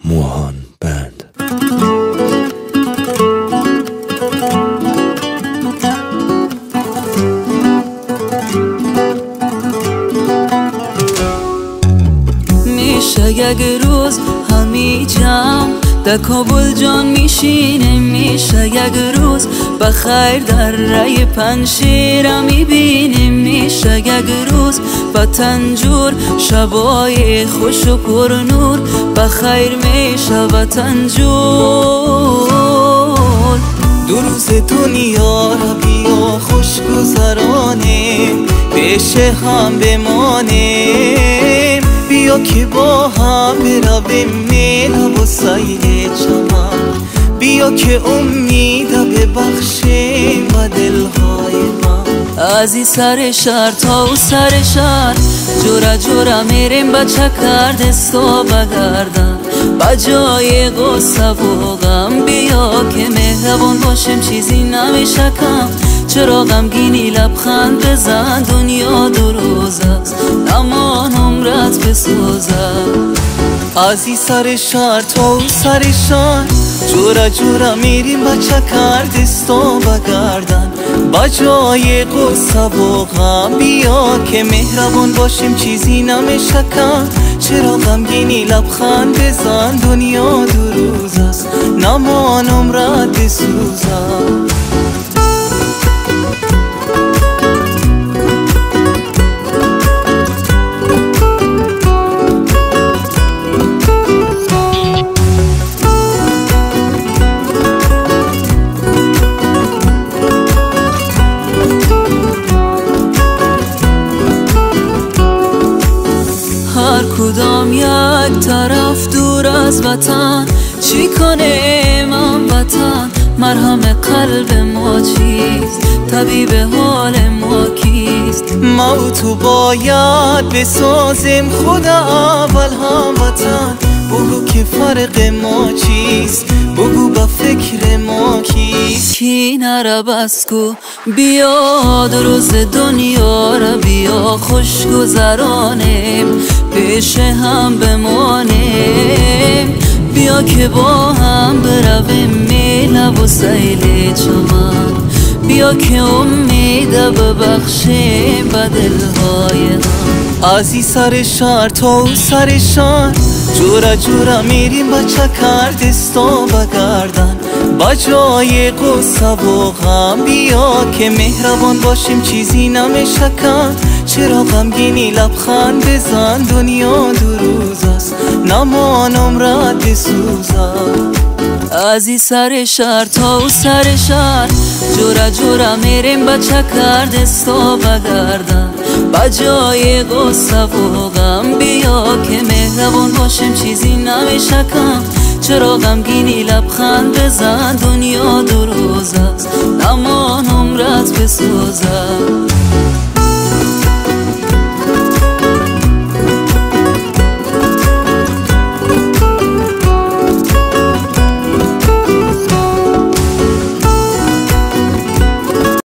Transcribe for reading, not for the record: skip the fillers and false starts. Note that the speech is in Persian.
موهان بند. میشه یک روز همی جمع در کابل جان میشینه، میشه یک روز بخیر در رای پنشیر میبینیم، میشه یک روز وطن جور شبای خوش و پر نور، بخیر میشه وطن جور. دو روز دنیا را بیا خوش گذرانیم، پیش هم بمانیم، بیا که با هم برویم مینا و سیل چمن، بیا که امید ببخشیم و دلهای من. از این سر شهر تا او سر شهر جورا جورا میریم با چکر دستا بگردن، با جای غصه و غم بیا که مهربان باشیم چیزی نمیشه کم، چرا غمگینی لبخند بزن دنیا دو روز است امان عمرت بسوزد. از این سر شهر تا او سر شهر جورا جورا میریم با چکر دستا بگردن، با جای غصه و غم بیا که مهربان باشیم چیزی نمیشه کم، چرا غمگینی لبخند بزن دنیا دو روز است نمان عمرت بسوزد. هر کدام یک طرف دور از وطن، چی کنه من وطن؟ مرهم قلب ما چیست؟ طبیب حال ما کیست؟ ما و تو باید بسازیم خدا اول هم وطن، بگو که فرق ما چیست؟ بگو با فکر ما کیست؟ کی نره بس کو بیا دو روز دنیا را بیا خوش گذرانیم، پیش هم بمانیم، بیا که با هم برویم میله و سیل چمن، بیا که امید ببخشیم به دلهای هم. از این سر شهر تا او سر شهر جورا جورا میریم با چکر دستا بگردن، با جای غصه و غم بیا که مهربان باشیم چیزی نمیشه کم، چرا غمگینی لبخند بزن دنیا دو روز است نمان عمرت بسوزد. از این سر شهر تا او سر شهر جورا جورا میریم با چکر دستا بگردن، با جای غصه و غم بیا که مهربان باشیم چیزی نمیشه کم، چرا غمگینی لبخند بزن دنیا دو روز است نمان عمرت بسوزد.